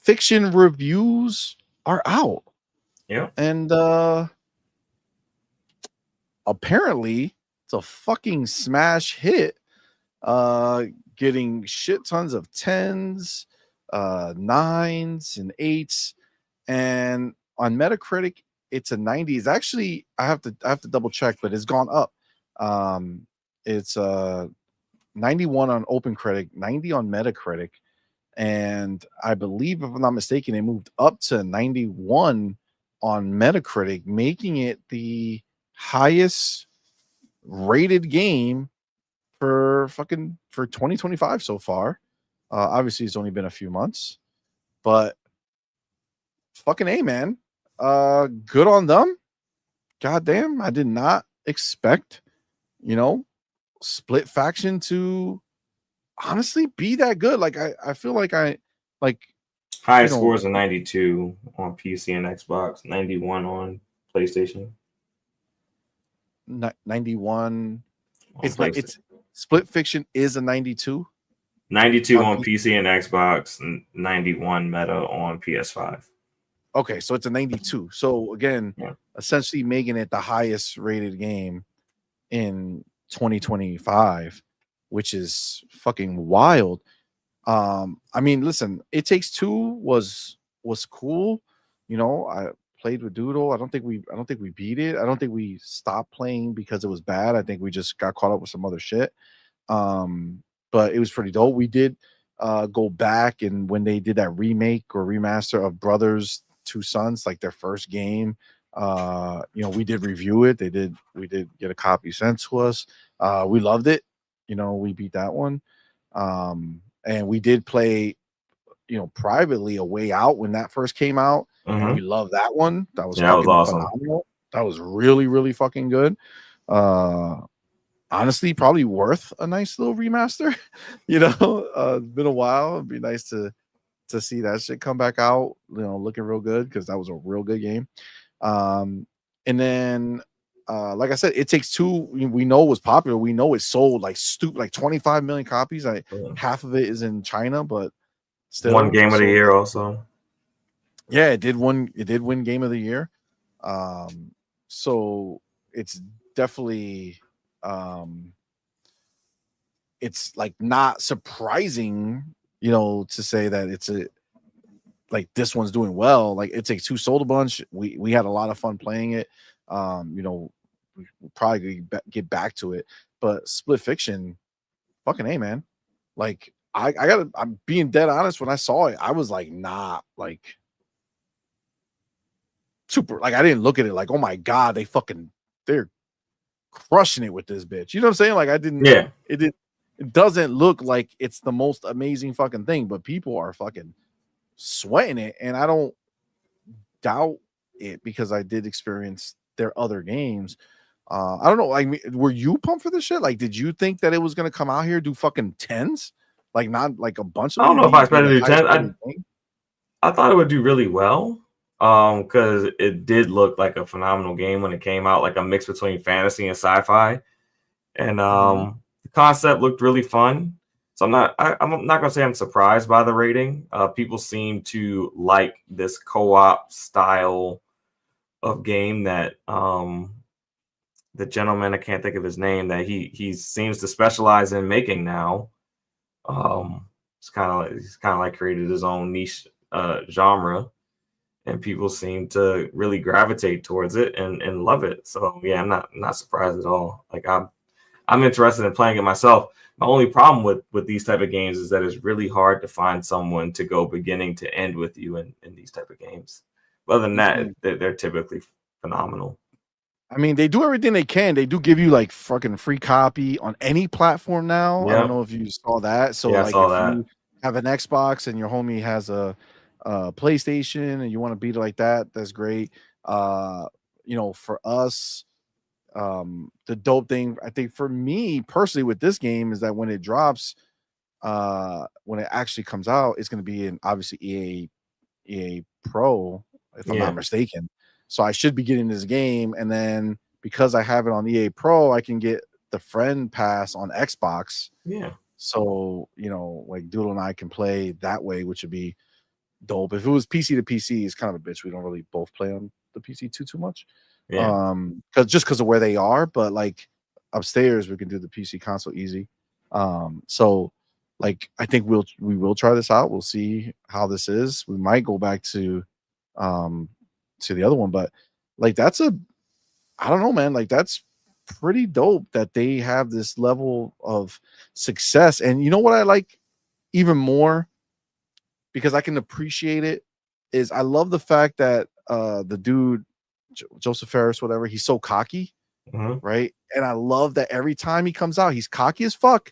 Fiction reviews are out. Yeah. And apparently it's a fucking smash hit. Getting shit tons of 10s, 9s, and 8s. And on Metacritic, it's a 90. It's actually I have to double check, but it's gone up. It's 91 on OpenCritic, 90 on Metacritic, and I believe, if I'm not mistaken, it moved up to 91 on Metacritic, making it the highest rated game for 2025 so far. Obviously, it's only been a few months, but fucking A, man. Good on them. Goddamn, I did not expect, you know, Split Faction to honestly be that good. Like I feel like like you Highest know scores are 92 on PC and Xbox, 91 on PlayStation. 91. On It's PlayStation. Split Fiction is a 92 92 on on PC. PC and Xbox, and 91 meta on PS5. Okay, so it's a 92. So again, Yeah. essentially making it the highest rated game in 2025, which is fucking wild. I mean, listen, It Takes Two was cool. I played with Doodle. I don't think we beat it. I don't think we stopped playing because it was bad. I think we just got caught up with some other shit. Um, but it was pretty dope. We did go back, and when they did that remake or remaster of Brothers Two Sons, like their first game, we did review it. We did get a copy sent to us. We loved it. We beat that one. And we did play, privately A Way Out when that first came out, and we Hmm. loved that one. That was Yeah, that was fucking awesome. phenomenal. That was really, really fucking good. Uh, Honestly, probably worth a nice little remaster. It's been a while. It'd be nice to see that shit come back out. Looking real good because that was a real good game. Um, and then, like I said, It Takes Two. We know it was popular. We know it sold like stupid, like 25 million copies. Yeah. Half of it is in China, but One still. game of the So year also. yeah, it did win. It did win Game of the Year. Um, so it's definitely, um, it's like not surprising, to say that it's a like this one's doing well. Like It Takes Two sold a bunch. We had a lot of fun playing it. We'll probably get back to it, but Split Fiction, fucking A, man. Like I'm being dead honest. When I saw it, I was like, not like super. Like I didn't look at it like, oh my god, they're crushing it with this bitch. You know what I'm saying? Like I didn't. Yeah. It did. It doesn't look like it's the most amazing fucking thing, but people are fucking sweating it, and I don't doubt it because I did experience their other games. I don't know. Like, were you pumped for this shit? Like, did you think that it was gonna come out here do fucking tens? Like, not like a bunch of I don't them, know if I be expected the to do highest 10. rated game? I thought it would do really well. Because it did look like a phenomenal game when it came out, like a mix between fantasy and sci-fi. And Mhm. the concept looked really fun. So I'm not gonna say I'm surprised by the rating. People seem to like this co-op style of game that the gentleman, I can't think of his name, that he seems to specialize in making now. He's kind of like created his own niche genre, and people seem to really gravitate towards it and love it. So yeah, I'm not surprised at all. Like I'm interested in playing it myself. My only problem with these type of games is that it's really hard to find someone to go beginning to end with you in these type of games. But other than that, Mhm. they're typically phenomenal. I mean, they do everything they can. They do give you like fucking free copy on any platform now. I don't Yeah, know if you saw that. So yeah, I like, saw if that. you have an Xbox and your homie has a PlayStation and you want to beat it like that, that's great. Uh, for us, the dope thing I think for me personally with this game is that when it drops, when it actually comes out, it's going to be in obviously EA Pro, if I'm not Yeah, mistaken. So I should be getting this game, and then because I have it on EA Pro, I can get the friend pass on Xbox. yeah, So like Doodle and I can play that way, which would be dope. If it was PC to PC, it's kind of a bitch. We don't really both play on the PC too much. Yeah. Because of where they are, but like upstairs we can do the PC console easy. So like I think we will try this out. We'll see how this is. We might go back to the other one, but like that's a I don't know, man. Like that's pretty dope that they have this level of success. And you know what I like even more because I can appreciate it is I love the fact that the dude Joseph Ferris, whatever, he's so cocky, Mm-hmm. right? And I love that every time he comes out, he's cocky as fuck,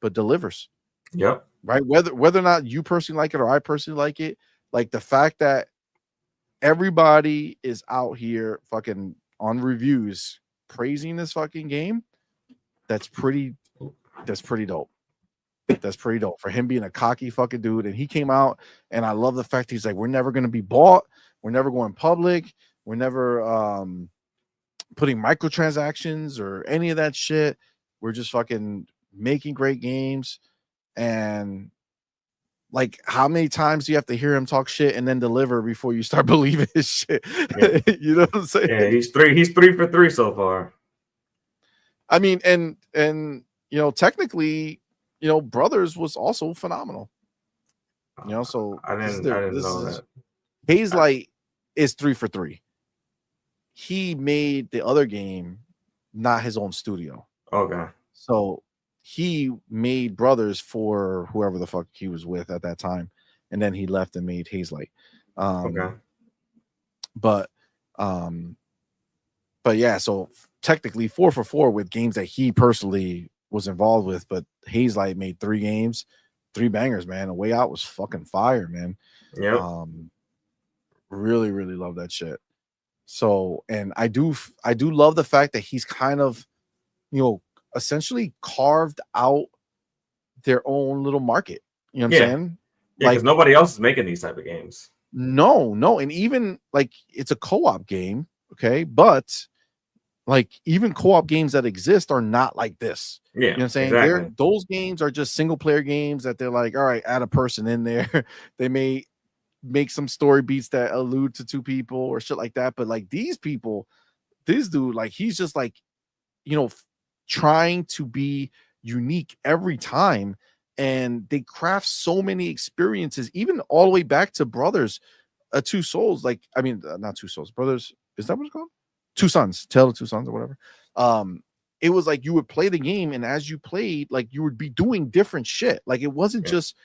but delivers. Yep. Right? Whether or not you personally like it or I personally like it, like the fact that everybody is out here fucking on reviews praising this fucking game, that's pretty dope. That's pretty dope for him being a cocky fucking dude. And he came out, and I love the fact he's like, we're never going to be bought. We're never going public. We're never putting microtransactions or any of that shit. We're just fucking making great games. And like, how many times do you have to hear him talk shit and then deliver before you start believing his shit? Yeah. You know what I'm saying? Yeah, he's 3 for 3 so far. I mean, and you know, technically, you know, Brothers was also phenomenal. You know, so I didn't know that. Hazelight is 3 for 3. He made the other game, not his own studio. Okay. So he made Brothers for whoever the fuck he was with at that time, and then he left and made Hazelight. Okay. But yeah, so technically 4 for 4 with games that he personally was involved with, but Hazelight made 3 games, 3 bangers, man. A Way Out was fucking fire, man. Yep. Really, really love that shit. So, and I do love the fact that he's kind of, you know, essentially carved out their own little market. You know what I'm saying? Yeah, because nobody else is making these type of games. No, and even like it's a co-op game, okay, but like even co-op games that exist are not like this. Yeah, you know what I'm saying? Exactly. Those games are just single player games that they're like, all right, add a person in there. They may make some story beats that allude to 2 people or shit like that, but like these people, this dude, like he's just like, you know, trying to be unique every time, and they craft so many experiences, even all the way back to Brothers, Two Souls. Like, I mean, not Two Souls, Brothers. Is that what it's called? Two Sons, Tale of Two Sons, or whatever. It was like you would play the game, and as you played, like you would be doing different shit. Like it wasn't just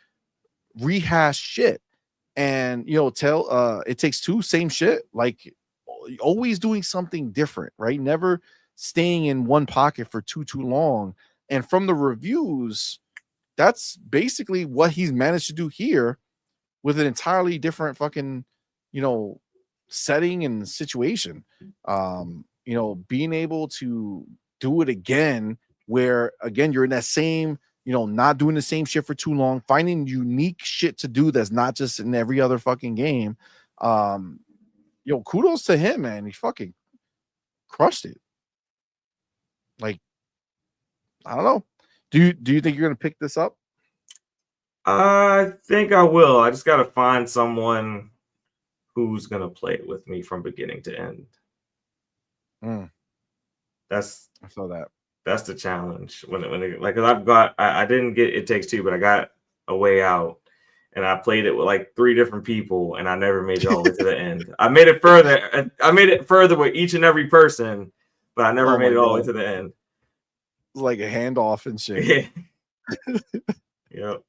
rehashed shit. And you know, It Takes Two, same shit. Like always doing something different, right? Never staying in one pocket for too long. And from the reviews, that's basically what he's managed to do here with an entirely different fucking, you know, setting and situation. You know, being able to do it again, where again you're in that same, you know, not doing the same shit for too long, finding unique shit to do that's not just in every other fucking game. You know, kudos to him, man. He fucking crushed it. Like, I don't know. Do you think you're gonna pick this up? I think I will. I just gotta find someone who's gonna play it with me from beginning to end. I feel that. That's the challenge. When like, cause I didn't get It Takes Two, but I got A Way Out, and I played it with like 3 different people, and I never made it all the way to the end. I made it further with each and every person, but I never made it all the way to the end. It's like a handoff and shit. Yeah. Yep.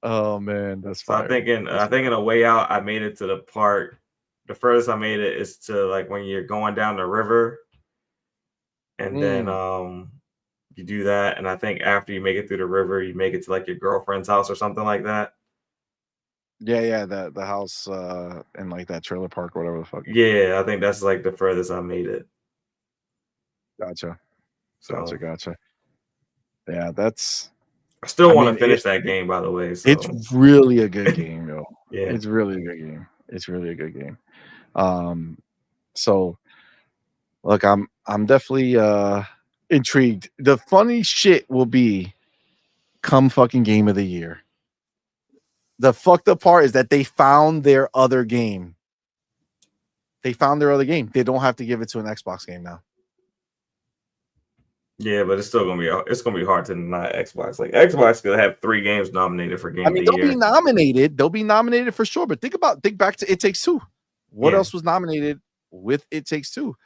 Oh man, that's fire. I think in A Way Out, I made it to the part. The furthest I made it is to like when you're going down the river, and then you do that, and I think after you make it through the river, you make it to like your girlfriend's house or something like that. Yeah, the house in like that trailer park or whatever the fuck. Yeah, I think that's like the furthest I made it. Gotcha. So, Gotcha. Yeah, that's. I still want to finish that game, by the way. So. It's really a good game, yo. Yeah, it's really a good game. So look, I'm definitely intrigued. The funny shit will be come fucking game of the year. The fucked up part is that they found their other game. They found their other game. They don't have to give it to an Xbox game now. Yeah, but it's still gonna be hard to deny Xbox. Like Xbox could have 3 games nominated for Game of the they'll Year. be nominated. They'll be nominated for sure. But think back to It Takes Two. What else was nominated with It Takes Two?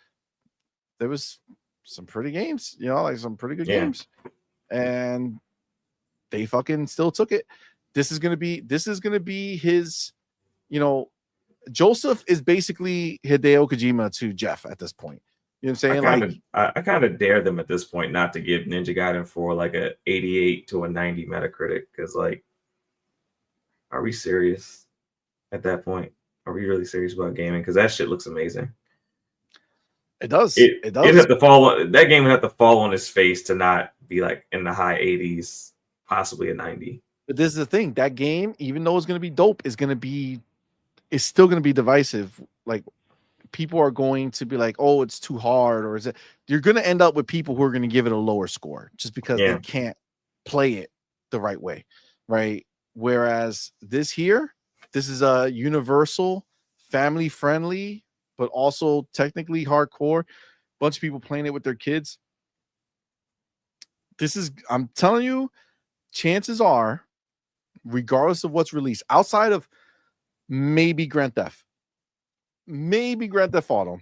There was some pretty games, like some pretty good games, and they fucking still took it. This is gonna be his, Joseph is basically Hideo Kojima to Jeff at this point. You know what I'm saying? I kind of dare them at this point not to give Ninja Gaiden 4 like a 88 to a 90 Metacritic, because like, are we serious at that point? Are we really serious about gaming? Because that shit looks amazing. It does. It does. That game would have to fall on its face to not be like in the high 80s, possibly a 90. But this is the thing. That game, even though it's going to be dope, it's still going to be divisive. Like, people are going to be like, oh, it's too hard, or is it? You're going to end up with people who are going to give it a lower score just because they can't play it the right way, right? Whereas this is a universal, family friendly, but also technically hardcore. Bunch of people playing it with their kids. I'm telling you, chances are, regardless of what's released, outside of maybe Grand Theft Auto.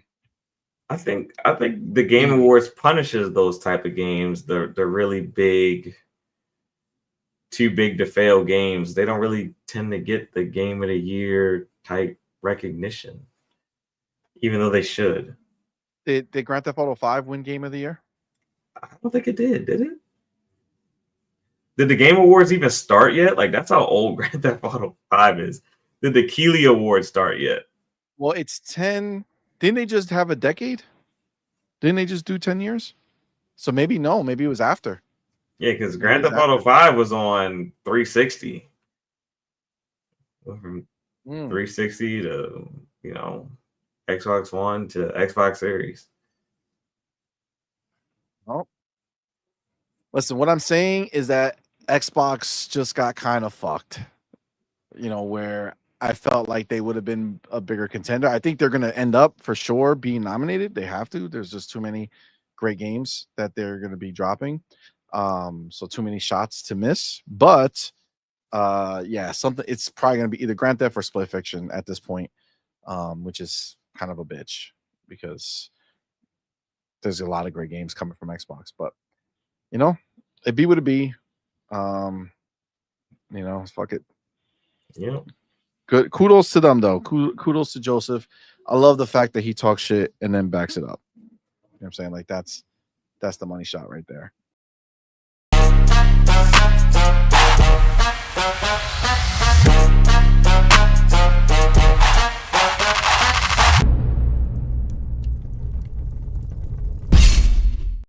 I think the Game Awards punishes those type of games. The really big, too big to fail games. They don't really tend to get the Game of the Year type recognition, even though they should. Did Grand Theft Auto 5 win Game of the Year? I don't think it did it? Did the Game Awards even start yet? Like, that's how old Grand Theft Auto 5 is. Did the Keighley Awards start yet? Well, it's 10. Didn't they just have a decade? Didn't they just do 10 years? So maybe it was after. Yeah, because Grand Theft Auto 5 was on 360. From 360 to, Xbox One to Xbox Series. Oh. Listen, what I'm saying is that Xbox just got kind of fucked. Where I felt like they would have been a bigger contender. I think they're going to end up for sure being nominated. They have to. There's just too many great games that they're going to be dropping. So too many shots to miss. But it's probably going to be either Grand Theft or Split Fiction at this point, which is kind of a bitch because there's a lot of great games coming from Xbox. But it be what it be. Fuck it. Yeah. Good. Kudos to them, though. Kudos to Joseph. I love the fact that he talks shit and then backs it up. You know what I'm saying? Like, that's the money shot right there.